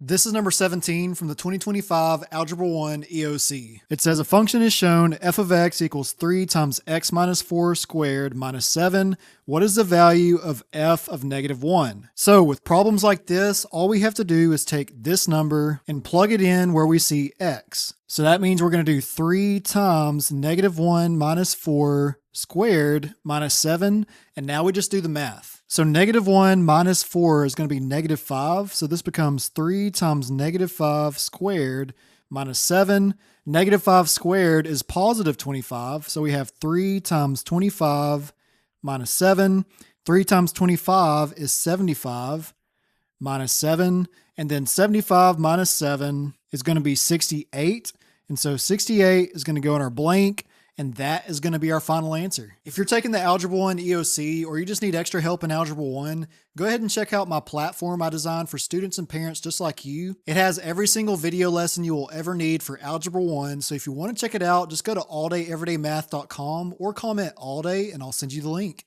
This is number 17 from the 2025 Algebra 1 EOC. It says a function is shown f of x equals 3 times x minus 4 squared minus 7. What is the value of f of negative 1? So with problems like this, all we have to do is take this number and plug it in where we see x. So that means we're going to do 3 times negative 1 minus 4 squared minus 7, and now we just do the math. So negative 1 minus 4 is going to be negative 5, so this becomes 3 times negative 5 squared minus 7. Negative 5 squared is positive 25, so we have 3 times 25 minus 7. 3 times 25 is 75 minus 7, and then 75 minus 7 is going to be 68, and so 68 is going to go in our blank, and that is going to be our final answer. If you're taking the Algebra 1 EOC or you just need extra help in Algebra 1, go ahead and check out my platform I designed for students and parents just like you. It has every single video lesson you will ever need for Algebra 1, so if you want to check it out, just go to alldayeverydaymath.com or comment all day and I'll send you the link.